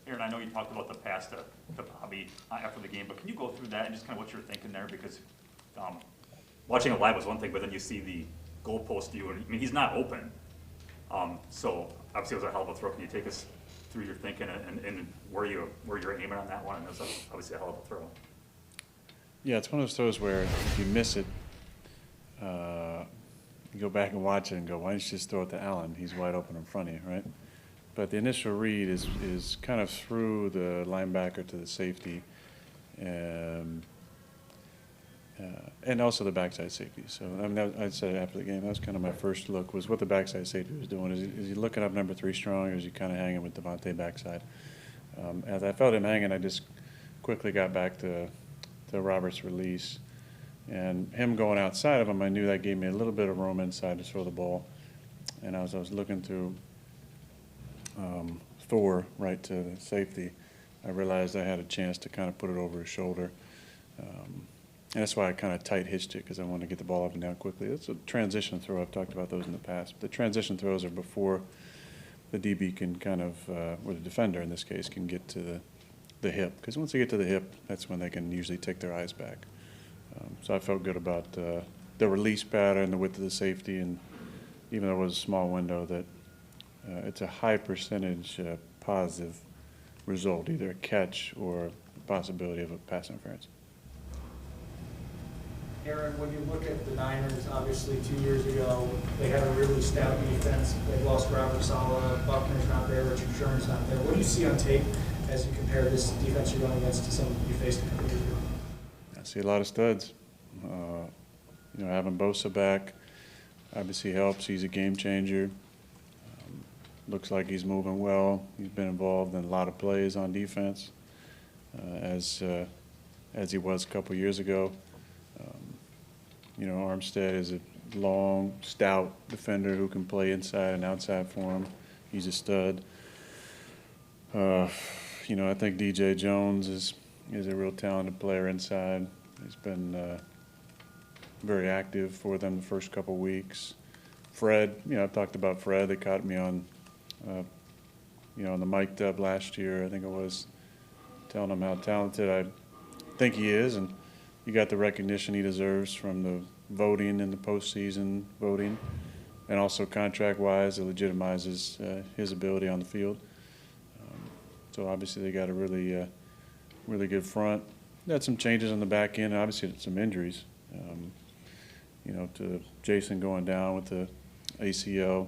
Aaron, I know you talked about the pass to Bobby after the game, but can you go through that and just kind of what you're thinking there? Because watching it live was one thing, but then you see the goalpost view, and I mean, he's not open. So obviously it was a hell of a throw. Can you take us through your thinking and where you're aiming on that one? And it was obviously a hell of a throw. Yeah, it's one of those throws where if you miss it, you go back and watch it and go, why don't you just throw it to Allen? He's wide open in front of you, right? But the initial read is kind of through the linebacker to the safety, and also the backside safety. So I mean, I'd say after the game, that was kind of my first look, was what the backside safety was doing. Is he looking up number 3 strong, or is he kind of hanging with Devontae backside? As I felt him hanging, I just quickly got back to Roberts' release. And him going outside of him, I knew that gave me a little bit of room inside to throw the ball. And as I was looking through Thor right to the safety, I realized I had a chance to kind of put it over his shoulder. And that's why I kind of tight hitched it, because I wanted to get the ball up and down quickly. It's a transition throw. I've talked about those in the past. The transition throws are before the DB can kind of, or the defender in this case, can get to the hip. Because once they get to the hip, that's when they can usually take their eyes back. So I felt good about the release pattern, the width of the safety, and even though it was a small window, that it's a high percentage positive result, either a catch or the possibility of a pass interference. Aaron, when you look at the Niners, obviously 2 years ago, they had a really stout defense. They lost Robert Saleh, Buckner's not there, Richard Sherman's not there. What do you see on tape as you compare this defense you're going against to some you faced a couple years ago? I see a lot of studs. Having Bosa back obviously helps. He's a game changer. Looks like he's moving well. He's been involved in a lot of plays on defense, as he was a couple years ago. Armstead is a long, stout defender who can play inside and outside for him. He's a stud. I think DJ Jones is a real talented player inside. He's been very active for them the first couple weeks. Fred, I've talked about Fred. They caught me on, on the mic dub last year, I think it was, telling him how talented I think he is, and he got the recognition he deserves from the voting and the postseason voting, and also contract-wise, it legitimizes his ability on the field. So obviously they got a really good front. They had some changes on the back end, and obviously some injuries. To Jason going down with the ACL.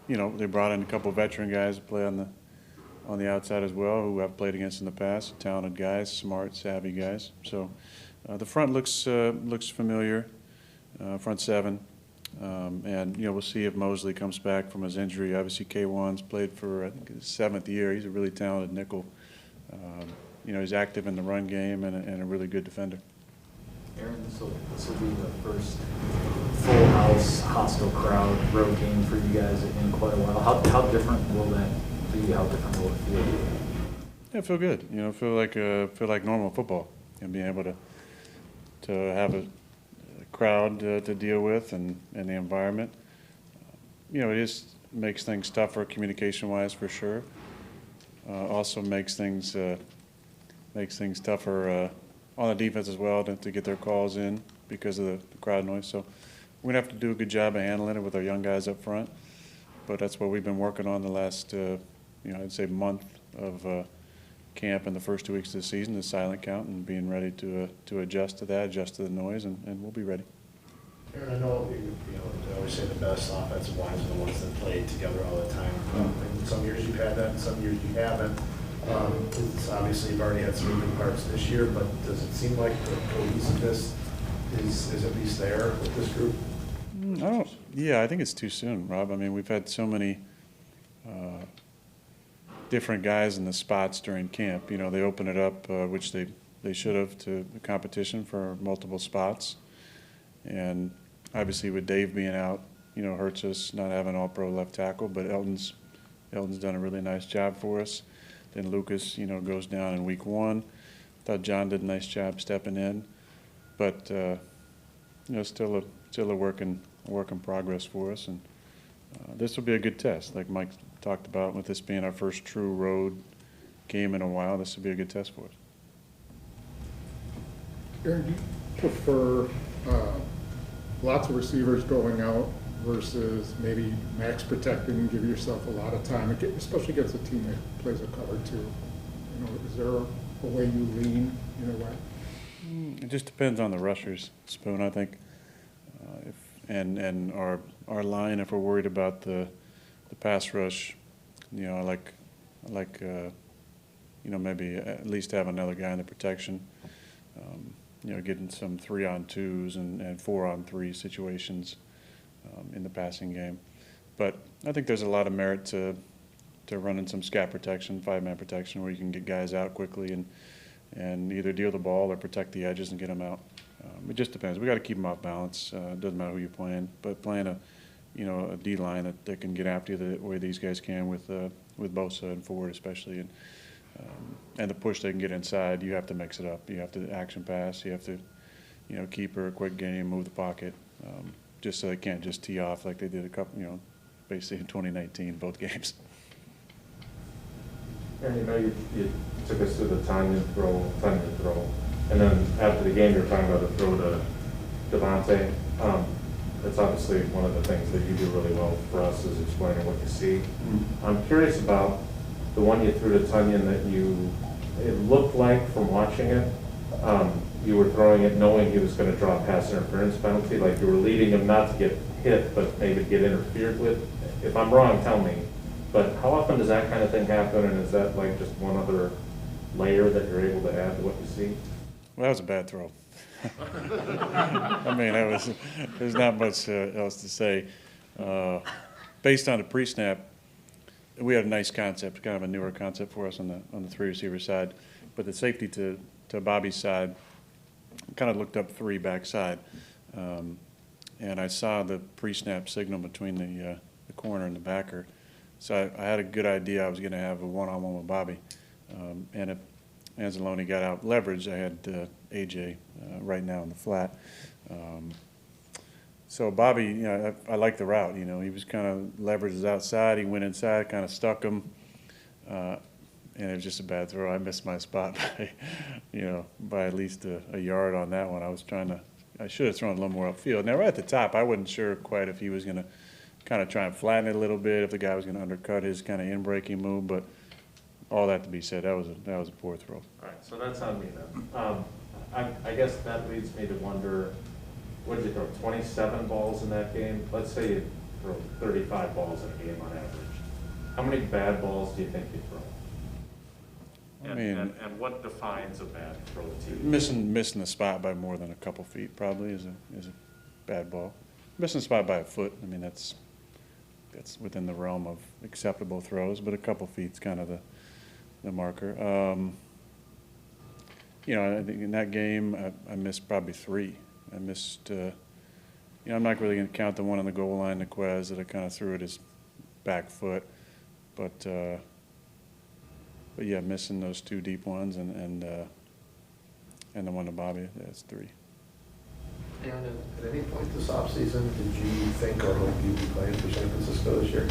They brought in a couple of veteran guys to play on the outside as well, who I've played against in the past. Talented guys, smart, savvy guys. So the front looks familiar, front seven. We'll see if Mosley comes back from his injury. Obviously, K1's played for, I think, his 7th year. He's a really talented nickel. He's active in the run game and a really good defender. Aaron, this will be the first full house, hostile crowd road game for you guys in quite a while. How different will that be? How different will it feel? Yeah, feel good. Feel like normal football, and being able to have a crowd to deal with and the environment. It just makes things tougher communication-wise for sure. Also makes things tougher on the defense as well to get their calls in because of the crowd noise. So we're gonna have to do a good job of handling it with our young guys up front. But that's what we've been working on the last, I'd say month of camp and the first 2 weeks of the season, the silent count, and being ready to adjust to that, adjust to the noise, and we'll be ready. Aaron, I know they always say the best offensive lines are the ones that play together all the time. And some years you've had that, and some years you haven't. Obviously, you've already had some moving parts this year, but does it seem like the cohesiveness is at least there with this group? I think it's too soon, Rob. I mean, we've had so many different guys in the spots during camp. They open it up, which they should have, to the competition for multiple spots. And obviously with Dave being out, hurts us not having all-pro left tackle, but Elton's done a really nice job for us. Then Lucas, goes down in week 1. Thought John did a nice job stepping in, but still a work in progress for us. And this will be a good test, like Mike talked about, with this being our first true road game in a while, this would be a good test for us. Aaron, do you prefer lots of receivers going out versus maybe max protecting and give yourself a lot of time, especially against a team that plays a cover two? You know, is there a way you lean in a way? It just depends on the rushers, Spoon. I think, and our line. If we're worried about the pass rush, you know, I like maybe at least have another guy in the protection. Getting some 3-on-2s and 4-on-3 situations in the passing game. But I think there's a lot of merit to running some scat protection, 5-man protection, where you can get guys out quickly and either deal the ball or protect the edges and get them out. It just depends. We got to keep them off balance. It doesn't matter who you're playing, but playing a D line that can get after you the way these guys can with Bosa and Ford especially, and the push they can get inside, you have to mix it up. You have to action pass. You have to, keep her a quick game, move the pocket, just so they can't just tee off like they did a couple, basically in 2019, both games. And you took us through the Tanya throw, and then after the game, you were talking about the throw to Devontae. It's obviously one of the things that you do really well for us is explaining what you see. I'm curious about the one you threw to Tunyon that it looked like from watching it, you were throwing it knowing he was going to draw a pass interference penalty, like you were leading him not to get hit, but maybe get interfered with. If I'm wrong, tell me. But how often does that kind of thing happen, and is that like just one other layer that you're able to add to what you see? Well, that was a bad throw. I mean, there's not much else to say. Based on the pre-snap, we had a nice concept, kind of a newer concept for us on the 3 receiver side. But the safety to Bobby's side kind of looked up 3 backside. And I saw the pre-snap signal between the corner and the backer. So I had a good idea I was going to have a one-on-one with Bobby. And if Anzalone got out leverage, I had AJ right now in the flat. So Bobby, I like the route. He was kind of leveraged outside. He went inside, kind of stuck him, and it was just a bad throw. I missed my spot by at least a yard on that one. I should have thrown a little more upfield. Now right at the top, I wasn't sure quite if he was going to kind of try and flatten it a little bit, if the guy was going to undercut his kind of in-breaking move, but all that to be said, that was a poor throw. All right, so that's on me then. I guess that leads me to wonder, what did you throw, 27 balls in that game? Let's say you throw 35 balls in a game on average. How many bad balls do you think you throw? And what defines a bad throw to you? Missing the spot by more than a couple feet probably is a bad ball. Missing the spot by a foot, I mean, that's within the realm of acceptable throws, but a couple feet's kind of the marker. I think in that game, I missed probably 3. I missed, I'm not really going to count the one on the goal line, the Quez, that I kind of threw at his back foot. But yeah, missing those 2 deep ones and the one to Bobby, that's 3. Aaron, at any point this offseason, did you think or hope you'd be playing for San Francisco this year?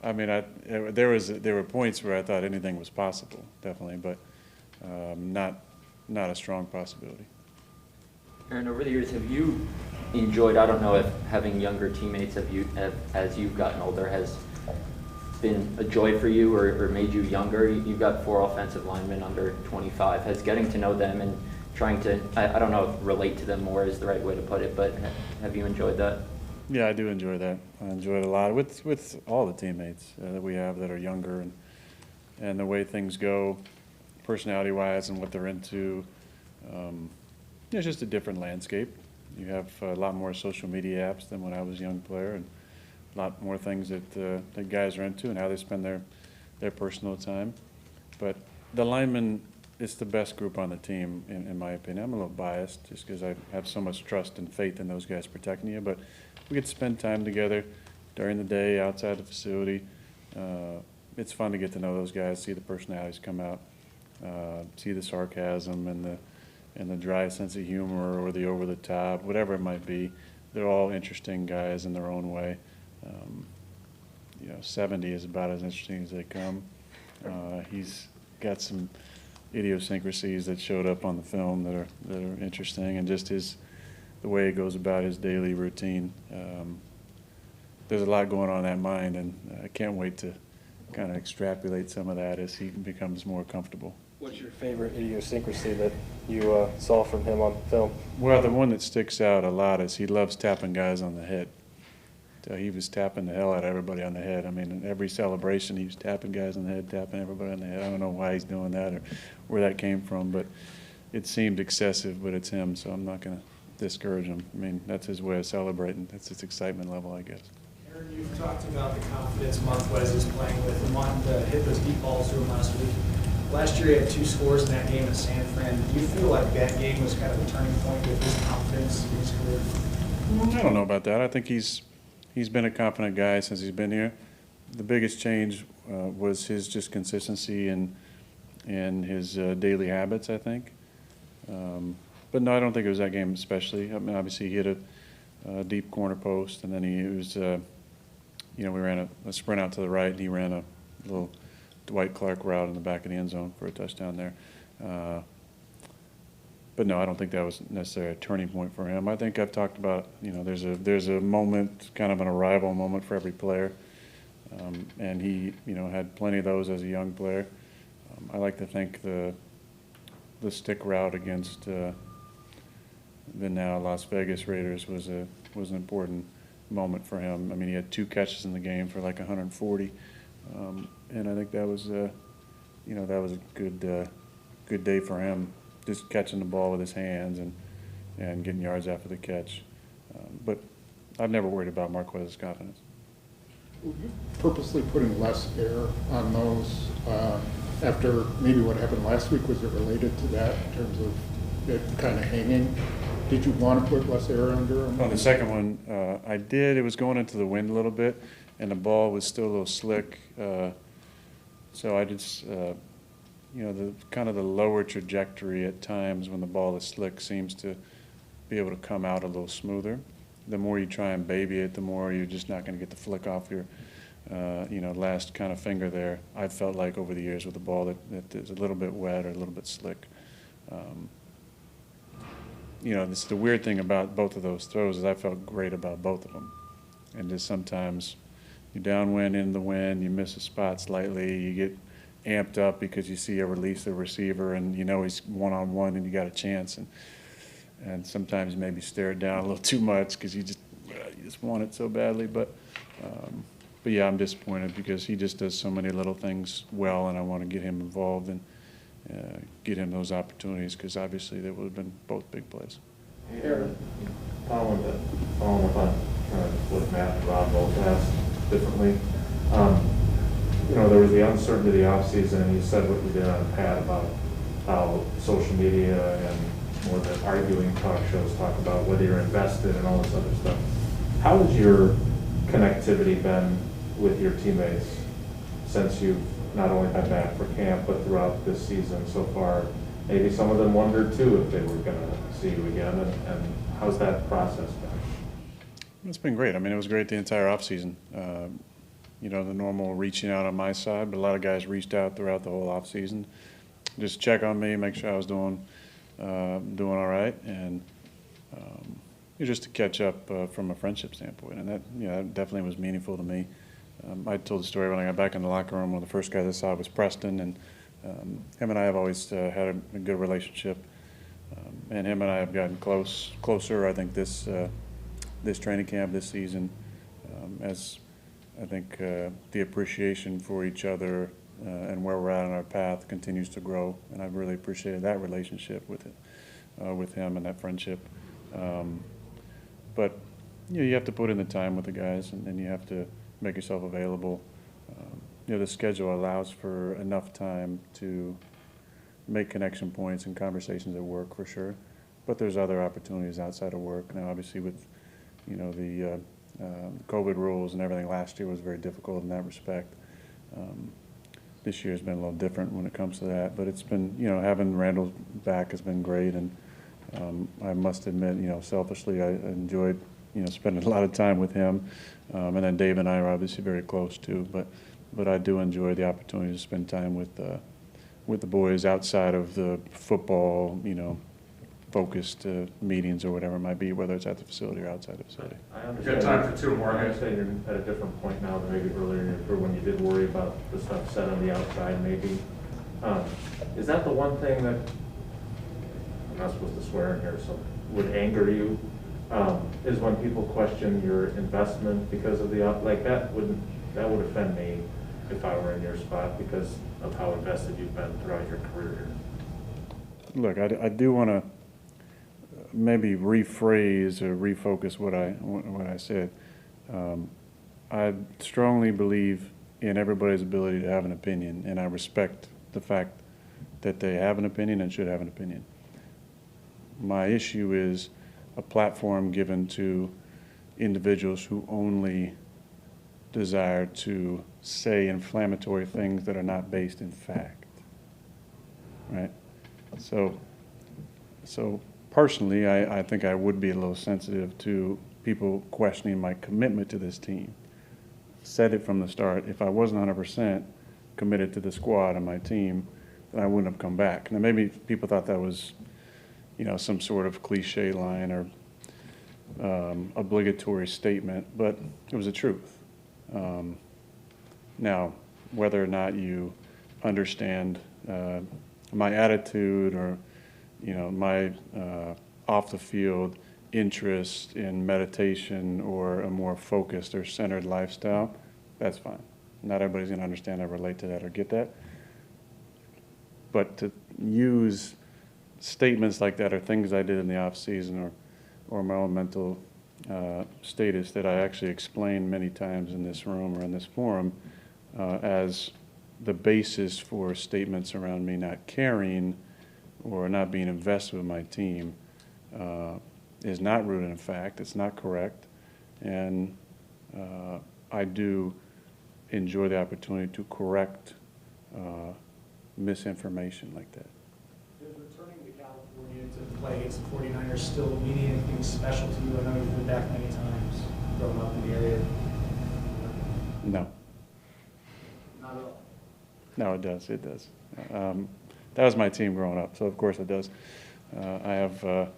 I mean, there were points where I thought anything was possible, definitely, but not a strong possibility. Aaron, over the years, have you enjoyed, I don't know if having younger teammates as you've gotten older has been a joy for you or made you younger? You've got 4 offensive linemen under 25. Has getting to know them and trying to, I don't know if relate to them more is the right way to put it, but have you enjoyed that? Yeah, I do enjoy that. I enjoy it a lot with all the teammates that we have that are younger and the way things go personality-wise and what they're into. It's just a different landscape. You have a lot more social media apps than when I was a young player, and a lot more things that guys are into and how they spend their personal time. But the linemen, it's the best group on the team, in my opinion. I'm a little biased just because I have so much trust and faith in those guys protecting you. But we get to spend time together during the day, outside the facility. It's fun to get to know those guys, see the personalities come out, see the sarcasm and the dry sense of humor or the over-the-top, whatever it might be. They're all interesting guys in their own way. You know, 70 is about as interesting as they come. He's got some idiosyncrasies that showed up on the film that are interesting, and just the way he goes about his daily routine. There's a lot going on in that mind, and I can't wait to kind of extrapolate some of that as he becomes more comfortable. What's your favorite idiosyncrasy that you saw from him on film? Well, the one that sticks out a lot is he loves tapping guys on the head. So he was tapping the hell out of everybody on the head. I mean, in every celebration, he was tapping guys on the head, tapping everybody on the head. I don't know why he's doing that or where that came from, but it seemed excessive, but it's him, so I'm not going to discourage him. I mean, that's his way of celebrating. That's his excitement level, I guess. Aaron, you've talked about the confidence Marquez is playing with and wanting to hit those deep balls to him last week. Last year, he had 2 scores in that game at San Fran. Do you feel like that game was kind of a turning point with his confidence in his career? I don't know about that. I think he's been a confident guy since he's been here. The biggest change was his just consistency and his daily habits, I think. But no, I don't think it was that game especially. I mean, obviously he hit a deep corner post, and then he was, you know, we ran a sprint out to the right, and he ran a little Dwight Clark route in the back of the end zone for a touchdown there. But no, I don't think that was necessarily a turning point for him. I think I've talked about, you know, there's a moment, kind of an arrival moment for every player, and he, you know, had plenty of those as a young player. I like to think the stick route against the now Las Vegas Raiders was an important moment for him. I mean, he had 2 catches in the game for like 140, and I think that was, you know, that was a good day for him. Just catching the ball with his hands and getting yards after the catch. But I've never worried about Marquez's confidence. Purposely putting less air on those after maybe what happened last week, was it related to that in terms of it kind of hanging? Did you want to put less air under them? On the second one, I did. It was going into the wind a little bit, and the ball was still a little slick. So I just, you know, the kind of the lower trajectory at times when the ball is slick seems to be able to come out a little smoother. The more you try and baby it, the more you're just not going to get the flick off your, you know, last kind of finger there. I felt like over the years with the ball that is a little bit wet or a little bit slick. You know, this is the weird thing about both of those throws is I felt great about both of them. And just sometimes you downwind in the wind, you miss a spot slightly, you get amped up because you see a release of receiver and you know he's one-on-one and you got a chance, and sometimes maybe stare it down a little too much because you just want it so badly. But yeah, I'm disappointed because he just does so many little things well, and I want to get him involved and get him those opportunities because obviously they would have been both big plays. Aaron, following up on what Matt and Rob both asked differently. You know, there was the uncertainty of the offseason, and you said what you did on Pat about how social media and more the arguing talk shows talk about whether you're invested and all this other stuff. How has your connectivity been with your teammates since you've not only been back for camp, but throughout this season so far? Maybe some of them wondered too if they were going to see you again, and how's that process been? It's been great. I mean, it was great the entire offseason. You know, the normal reaching out on my side, but a lot of guys reached out throughout the whole offseason. Just check on me, make sure I was doing all right, and just to catch up from a friendship standpoint. And that, you know, that definitely was meaningful to me. I told the story when I got back in the locker room. One of the first guys I saw was Preston, and him and I have always had a good relationship. And him and I have gotten closer. I think this training camp, this season, as I think the appreciation for each other and where we're at on our path continues to grow, and I've really appreciated that relationship with him and that friendship. But you know, you have to put in the time with the guys, and you have to make yourself available. You know, the schedule allows for enough time to make connection points and conversations at work for sure, but there's other opportunities outside of work. Now, obviously, with you know the COVID rules and everything, last year was very difficult in that respect. This year has been a little different when it comes to that, but it's been, you know, having Randall back has been great, and I must admit, you know, selfishly, I enjoyed spending a lot of time with him. And then Dave and I are obviously very close too, but I do enjoy the opportunity to spend time with the boys outside of the football, focused meetings or whatever it might be, whether it's at the facility or outside the facility. I understand. Got time for two more, I guys. understand you're at a different point now than maybe earlier in your career when you did worry about the stuff said on the outside maybe. Is that the one thing that, I'm not supposed to swear in here, so would anger you? Is when people question your investment because of that would offend me if I were in your spot because of how invested you've been throughout your career here. Look, I do want to maybe rephrase or refocus what I said. I strongly believe in everybody's ability to have an opinion, and I respect the fact that they have an opinion and should have an opinion. My issue is a platform given to individuals who only desire to say inflammatory things that are not based in fact, right? So personally, I think I would be a little sensitive to people questioning my commitment to this team. Said it from the start, if I wasn't 100% committed to the squad and my team, then I wouldn't have come back. Now maybe people thought that was, some sort of cliche line or obligatory statement, but it was the truth. Now, whether or not you understand my attitude or my off the field interest in meditation or a more focused or centered lifestyle, that's fine. Not everybody's going to understand or relate to that or get that. But to use statements like that or things I did in the off season or my own mental status that I actually explained many times in this room or in this forum as the basis for statements around me not caring or not being invested with my team is not rooted in fact. It's not correct. And I do enjoy the opportunity to correct misinformation like that. Does returning to California to play against the 49ers still mean anything special to you? I know you've been back many times growing up in the area. No. Not at all. No, it does. It does. That was my team growing up, so of course it does. I have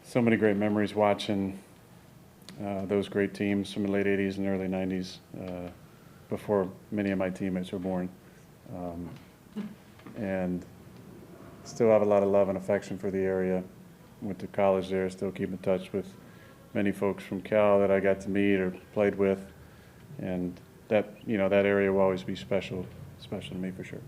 so many great memories watching those great teams from the late 80s and early 90s before many of my teammates were born. And still have a lot of love and affection for the area. Went to college there, still keep in touch with many folks from Cal that I got to meet or played with. And that area will always be special to me for sure.